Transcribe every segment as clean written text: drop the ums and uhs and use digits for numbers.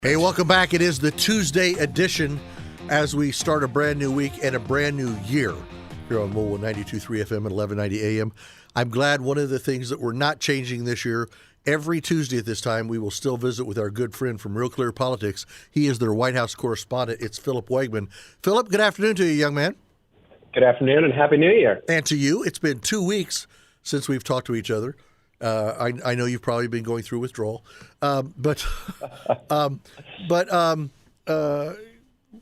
Hey, welcome back. It is the Tuesday edition as we start a brand new week and a brand new year here on Mobile 92.3 FM and 1190 AM. I'm glad one of the things that we're not changing this year, every Tuesday at this time, we will still visit with our good friend from Real Clear Politics. He is their White House correspondent. It's Philip Wegmann. Philip, good afternoon to you, young man. Good afternoon and Happy New Year. And to you. It's been 2 weeks since we've talked to each other. I know you've probably been going through withdrawal, but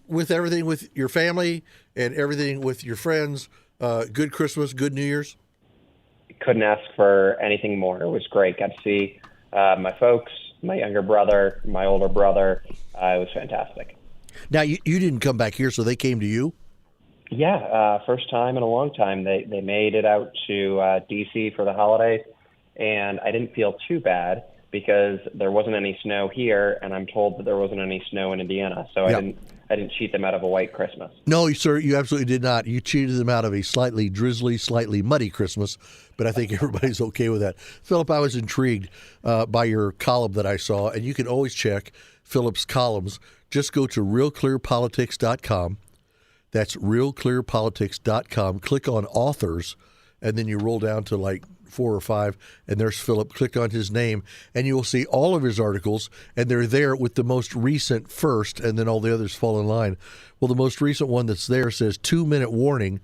with everything with your family and everything with your friends, good Christmas, good New Year's. Couldn't ask for anything more. It was great. Got to see my folks, my younger brother, my older brother. It was fantastic. Now, you didn't come back here, so they came to you? Yeah, first time in a long time. They made it out to D.C. for the holidays. And I didn't feel too bad because there wasn't any snow here, and I'm told that there wasn't any snow in Indiana. So I didn't cheat them out of a white Christmas. No, sir, you absolutely did not. You cheated them out of a slightly drizzly, slightly muddy Christmas, but I think everybody's okay with that. Philip, I was intrigued by your column that I saw, and you can always check Philip's columns. Just go to realclearpolitics.com. That's realclearpolitics.com. Click on authors, and then you roll down to like 4 or 5, and there's Philip. Click on his name, and you will see all of his articles, and they're there with the most recent first, and then all the others fall in line. Well, the most recent one that's there says 2-minute warning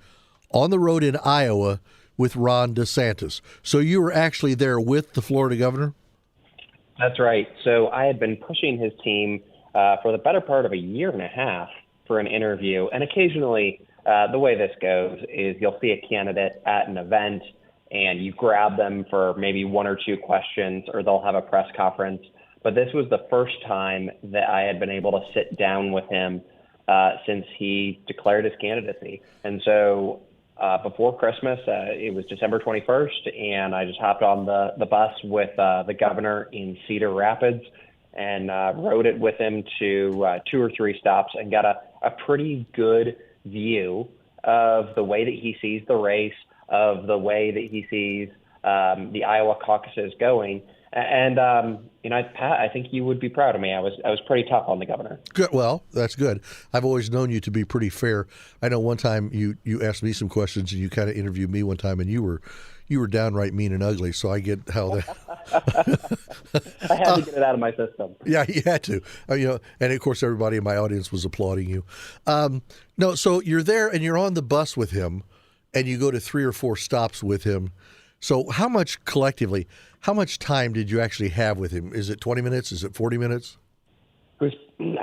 on the road in Iowa with Ron DeSantis. So you were actually there with the Florida governor? That's right. So I had been pushing his team for the better part of a year and a half for an interview, and occasionally the way this goes is you'll see a candidate at an event, and you grab them for maybe 1 or 2 questions, or they'll have a press conference. But this was the first time that I had been able to sit down with him since he declared his candidacy. And so before Christmas, it was December 21st, and I just hopped on the bus with the governor in Cedar Rapids and rode it with him to 2 or 3 stops and got a pretty good view of the way that he sees the race, of the way that he sees the Iowa caucuses going. And, Pat, I think you would be proud of me. I was pretty tough on the governor. Good. Well, that's good. I've always known you to be pretty fair. I know one time you asked me some questions, and you kind of interviewed me one time, and you were downright mean and ugly, so I get how that... I had to get it out of my system. Yeah, you had to. And of course, everybody in my audience was applauding you. No, so you're there, and you're on the bus with him, and you go to 3 or 4 stops with him. So how much time did you actually have with him? Is it 20 minutes? Is it 40 minutes? I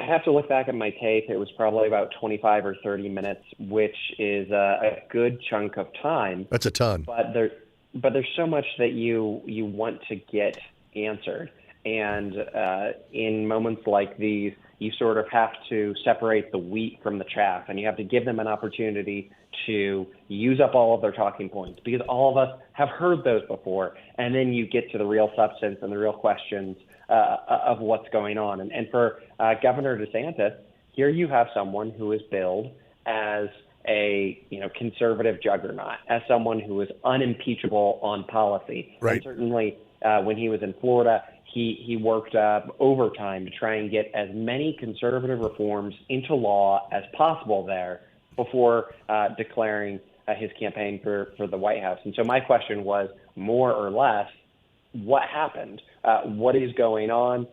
have to look back at my tape. It was probably about 25 or 30 minutes, which is a good chunk of time. That's a ton. But there's so much that you want to get answered. And in moments like these, you sort of have to separate the wheat from the chaff, and you have to give them an opportunity to use up all of their talking points, because all of us have heard those before. And then you get to the real substance and the real questions of what's going on. And for Governor DeSantis, here you have someone who is billed as a conservative juggernaut, as someone who is unimpeachable on policy. Right. And certainly when he was in Florida, he worked overtime to try and get as many conservative reforms into law as possible there before declaring his campaign for the White House. And so my question was, more or less, what happened? What is going on?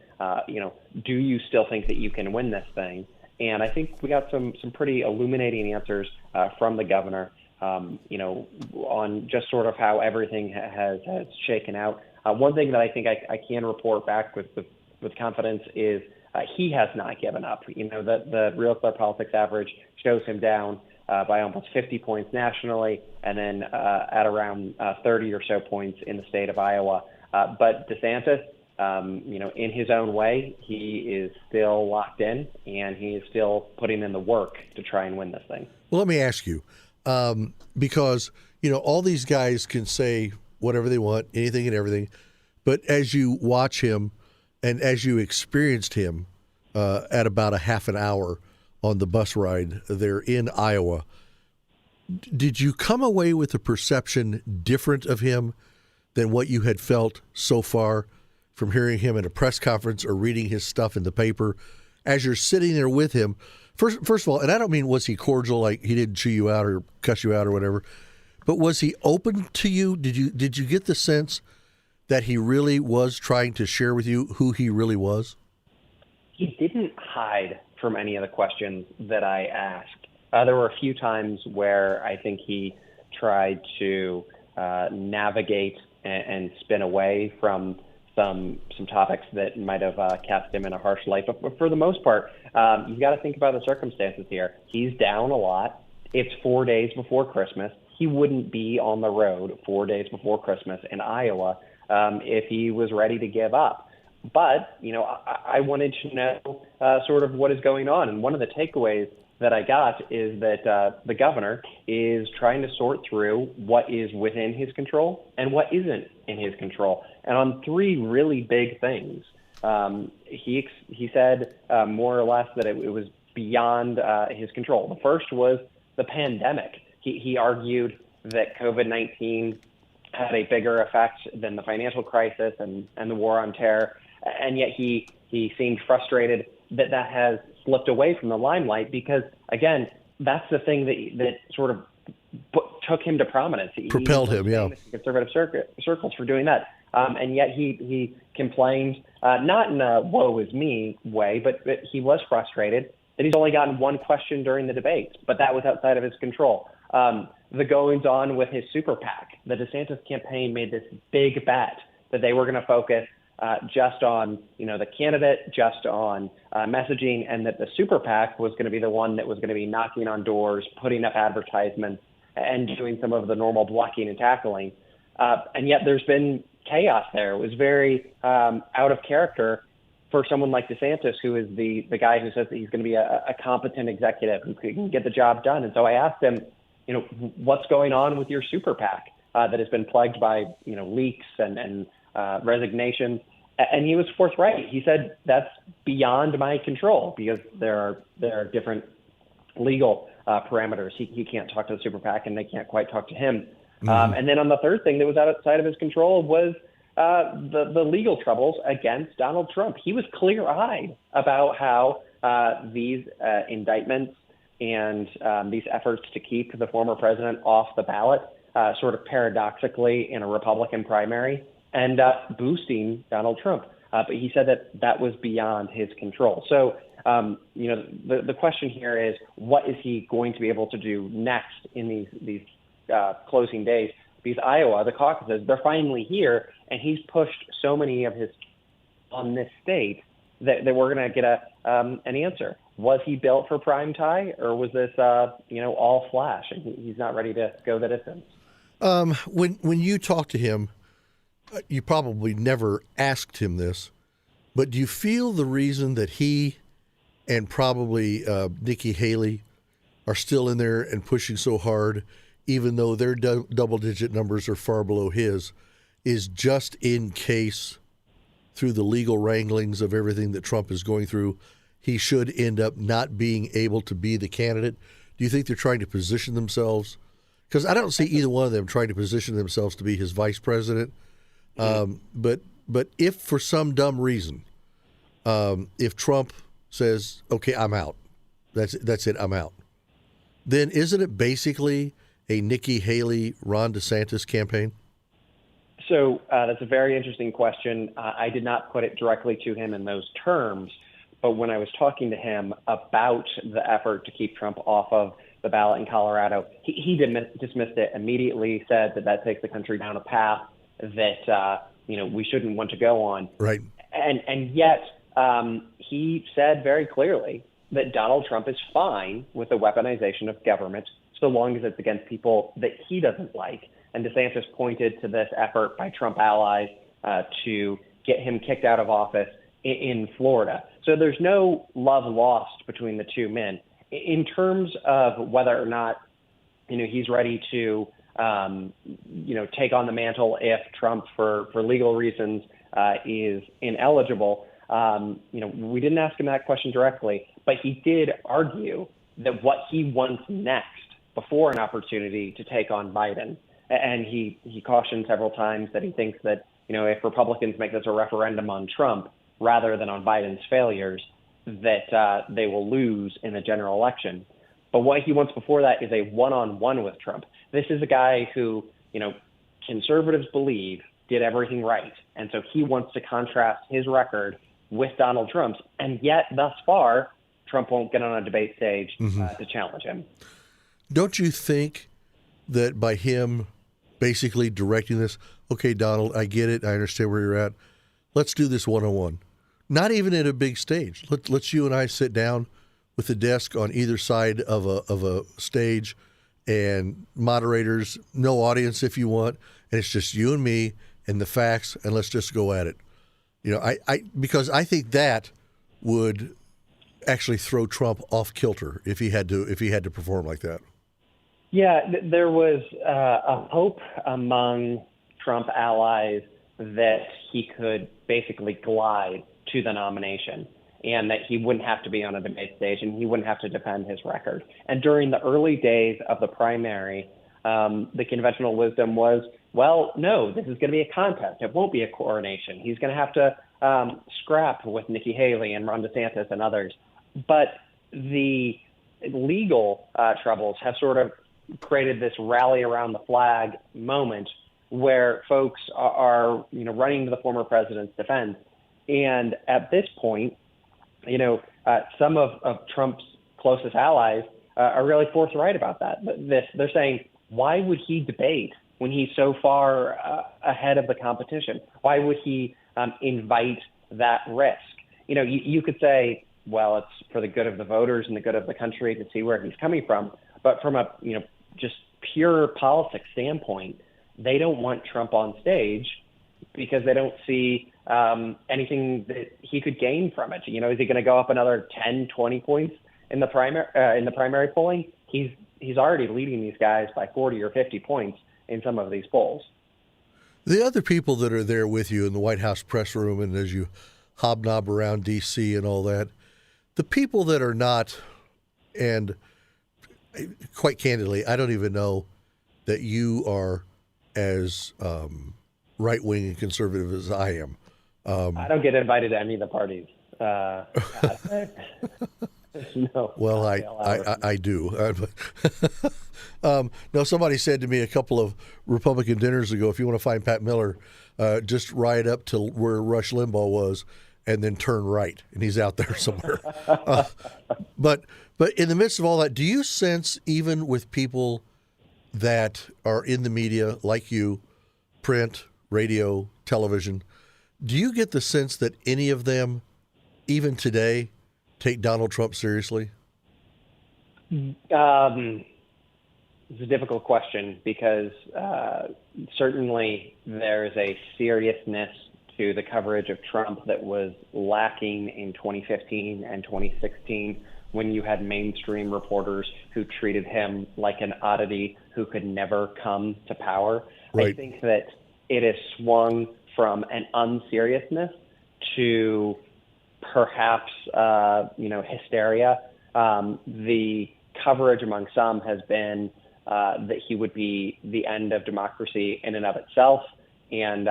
Do you still think that you can win this thing? And I think we got some pretty illuminating answers from the governor, on just sort of how everything has shaken out. One thing that I think I can report back with confidence is he has not given up. The Real Clear Politics average shows him down by almost 50 points nationally, and then at around 30 or so points in the state of Iowa. But DeSantis, in his own way, he is still locked in, and he is still putting in the work to try and win this thing. Well, let me ask you, because, all these guys can say whatever they want, anything and everything. But as you watch him and as you experienced him at about a half an hour on the bus ride there in Iowa, did you come away with a perception different of him than what you had felt so far from hearing him at a press conference or reading his stuff in the paper? as you're sitting there with him, first of all, and I don't mean was he cordial, like he didn't chew you out or cuss you out or whatever, but was he open to you? Did you get the sense that he really was trying to share with you who he really was? He didn't hide from any of the questions that I asked. There were a few times where I think he tried to navigate and spin away from some topics that might have cast him in a harsh light. But for the most part, you've got to think about the circumstances here. He's down a lot. It's 4 days before Christmas. He wouldn't be on the road 4 days before Christmas in Iowa if he was ready to give up. But, I wanted to know sort of what is going on. And one of the takeaways that I got is that the governor is trying to sort through what is within his control and what isn't in his control. And on three really big things, he said more or less that it was beyond his control. The first was the pandemic. He argued that COVID-19 had a bigger effect than the financial crisis and the war on terror. And yet he seemed frustrated that has slipped away from the limelight because, again, that's the thing that sort of took him to prominence. Propelled him, yeah. Conservative circles for doing that. And yet he complained, not in a woe is me way, but he was frustrated that he's only gotten one question during the debate, but that was outside of his control. The goings on with his super PAC, the DeSantis campaign made this big bet that they were going to focus just on, the candidate, just on messaging, and that the super PAC was going to be the one that was going to be knocking on doors, putting up advertisements, and doing some of the normal blocking and tackling. And yet there's been chaos there. It was very out of character for someone like DeSantis, who is the guy who says that he's going to be a competent executive who can get the job done. And so I asked him, what's going on with your super PAC that has been plagued by, leaks and resignation. And he was forthright. He said, that's beyond my control because there are different legal parameters. He can't talk to the super PAC and they can't quite talk to him. Mm-hmm. And then on the third thing that was outside of his control was the legal troubles against Donald Trump. He was clear-eyed about how these indictments and these efforts to keep the former president off the ballot, sort of paradoxically in a Republican primary, and boosting Donald Trump. But he said that was beyond his control. So, the question here is, what is he going to be able to do next in these closing days? Because Iowa, the caucuses, they're finally here, and he's pushed so many of his on this state that we're going to get an answer. Was he built for prime time, or was this all flash, and he's not ready to go the distance? When you talk to him, you probably never asked him this, but do you feel the reason that he and probably Nikki Haley are still in there and pushing so hard, even though their double-digit numbers are far below his, is just in case through the legal wranglings of everything that Trump is going through, he should end up not being able to be the candidate? Do you think they're trying to position themselves? Because I don't see either one of them trying to position themselves to be his vice president. But if for some dumb reason, if Trump says, okay, I'm out, that's it, I'm out, then isn't it basically a Nikki Haley, Ron DeSantis campaign? So that's a very interesting question. I did not put it directly to him in those terms, but when I was talking to him about the effort to keep Trump off of the ballot in Colorado, he dismissed it immediately, said that takes the country down a path that we shouldn't want to go on. Right. And yet he said very clearly that Donald Trump is fine with the weaponization of government so long as it's against people that he doesn't like. And DeSantis pointed to this effort by Trump allies to get him kicked out of office in Florida. So there's no love lost between the two men. In terms of whether or not he's ready to take on the mantle if Trump, for legal reasons, is ineligible. We didn't ask him that question directly, but he did argue that what he wants next before an opportunity to take on Biden. And he cautioned several times that he thinks that, if Republicans make this a referendum on Trump rather than on Biden's failures, that they will lose in the general election. But what he wants before that is a one-on-one with Trump. This is a guy who, conservatives believe did everything right. And so he wants to contrast his record with Donald Trump's. And yet, thus far, Trump won't get on a debate stage to challenge him. Don't you think that by him basically directing this, okay, Donald, I get it. I understand where you're at. Let's do this one-on-one. Not even at a big stage. Let's you and I sit down with a desk on either side of a stage and moderators, no audience if you want, and it's just you and me and the facts, and let's just go at it. Because I think that would actually throw Trump off kilter if he had to perform like that. Yeah, there was a hope among Trump allies that he could basically glide to the nomination and that he wouldn't have to be on a debate stage and he wouldn't have to defend his record. And during the early days of the primary, the conventional wisdom was, well, no, this is going to be a contest. It won't be a coronation. He's going to have to scrap with Nikki Haley and Ron DeSantis and others. But the legal troubles have sort of created this rally around the flag moment where folks are running to the former president's defense. And at this point, some of Trump's closest allies are really forthright about that. They're saying, why would he debate when he's so far ahead of the competition? Why would he invite that risk? You could say, well, it's for the good of the voters and the good of the country to see where he's coming from. But from a just pure politics standpoint, they don't want Trump on stage because they don't see anything that he could gain from it. Is he going to go up another 10, 20 points in the primary polling? He's already leading these guys by 40 or 50 points in some of these polls. The other people that are there with you in the White House press room and as you hobnob around D.C. and all that, the people that are not, and quite candidly, I don't even know that you are as right-wing and conservative as I am. I don't get invited to any of the parties. No. Well, I do. No, somebody said to me a couple of Republican dinners ago, if you want to find Pat Miller, just ride up to where Rush Limbaugh was and then turn right, and he's out there somewhere. But in the midst of all that, do you sense, even with people that are in the media like you, print, radio, television, do you get the sense that any of them, even today, take Donald Trump seriously? It's a difficult question because certainly there's a seriousness to the coverage of Trump that was lacking in 2015 and 2016 when you had mainstream reporters who treated him like an oddity who could never come to power. Right. I think that it has swung from an unseriousness to perhaps, hysteria. The coverage among some has been that he would be the end of democracy in and of itself. And,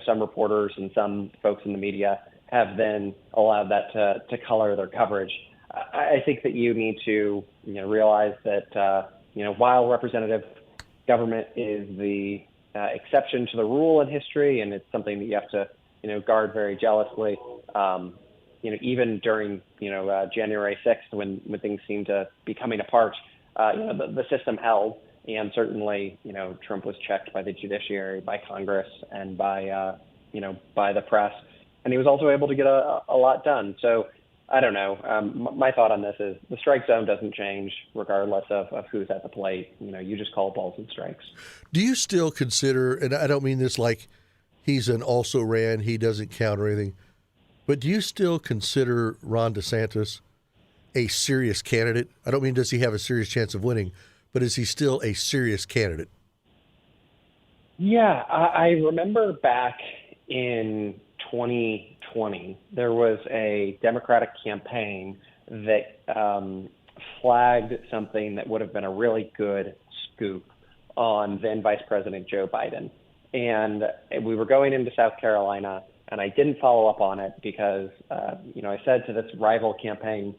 some reporters and some folks in the media have then allowed that to color their coverage. I think that you need to, realize that, while representative government is the exception to the rule in history, and it's something that you have to, guard very jealously, even during, January 6th when things seemed to be coming apart, the system held. And certainly, Trump was checked by the judiciary, by Congress, and by the press. And he was also able to get a lot done. So I don't know. My thought on this is the strike zone doesn't change regardless of who's at the plate. You just call balls and strikes. Do you still consider, and I don't mean this like he's an also-ran, he doesn't count or anything, but do you still consider Ron DeSantis a serious candidate? I don't mean does he have a serious chance of winning, but is he still a serious candidate? Yeah, I remember back in 2020, there was a Democratic campaign that flagged something that would have been a really good scoop on then Vice President Joe Biden. And we were going into South Carolina, and I didn't follow up on it because, I said to this rival campaign,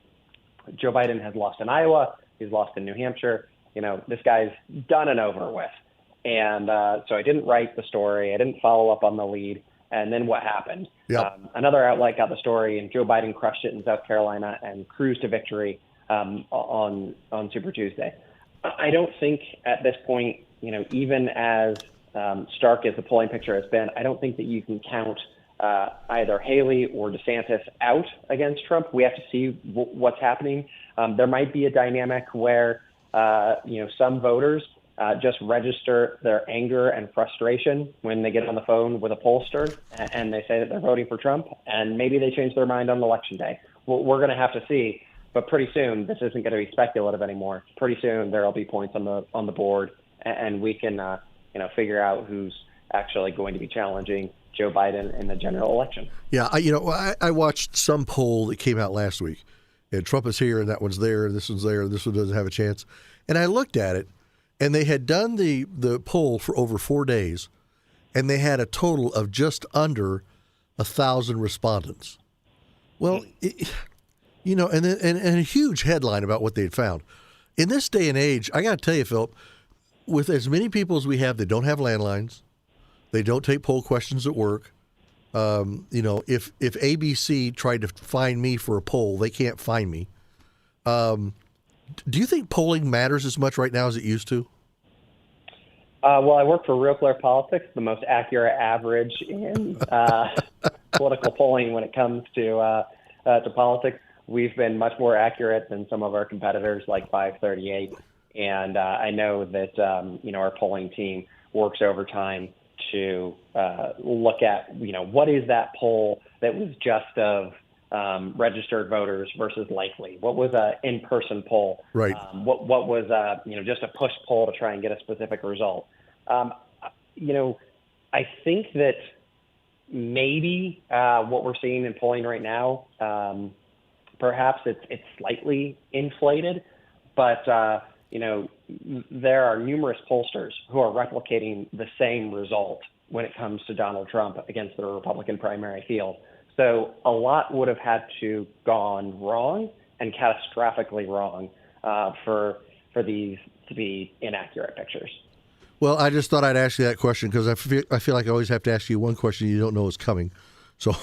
Joe Biden has lost in Iowa, he's lost in New Hampshire, this guy's done and over with. And so I didn't write the story, I didn't follow up on the lead, and then what happened? Yep. Another outlet got the story, and Joe Biden crushed it in South Carolina and cruised to victory on Super Tuesday. I don't think at this point, even as stark as the polling picture has been, I don't think that you can count either Haley or DeSantis out against Trump. We have to see what's happening. There might be a dynamic where, some voters just register their anger and frustration when they get on the phone with a pollster and they say that they're voting for Trump, and maybe they change their mind on election day. Well, we're going to have to see. But pretty soon, this isn't going to be speculative anymore. Pretty soon, there will be points on the board, and we can figure out who's actually going to be challenging Joe Biden in the general election. Yeah, I watched some poll that came out last week, and Trump is here, and that one's there, and this one's there, and this one doesn't have a chance. And I looked at it, and they had done the poll for over 4 days, and they had a total of just under 1,000 respondents. Well, and a huge headline about what they'd found. In this day and age, I got to tell you, Philip, with as many people as we have, they don't have landlines. They don't take poll questions at work. If ABC tried to find me for a poll, they can't find me. Do you think polling matters as much right now as it used to? Well, I work for Real Clear Politics, the most accurate average in political polling when it comes to politics. We've been much more accurate than some of our competitors like 538. And I know that, our polling team works overtime to look at, what is that poll that was just of registered voters versus likely? What was an in-person poll? Right. What was, just a push poll to try and get a specific result? I think that maybe what we're seeing in polling right now, perhaps it's slightly inflated, but, there are numerous pollsters who are replicating the same result when it comes to Donald Trump against the Republican primary field. So a lot would have had to gone wrong and catastrophically wrong for these to be inaccurate pictures. Well, I just thought I'd ask you that question because I feel like I always have to ask you one question you don't know is coming. So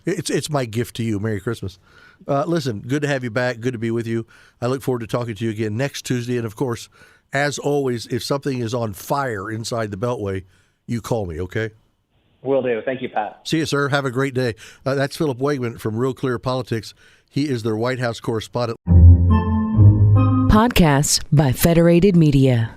it's my gift to you. Merry Christmas. Listen, good to have you back. Good to be with you. I look forward to talking to you again next Tuesday. And, of course, as always, if something is on fire inside the Beltway, you call me, okay? Will do. Thank you, Pat. See you, sir. Have a great day. That's Philip Wegmann from Real Clear Politics. He is their White House correspondent. Podcasts by Federated Media.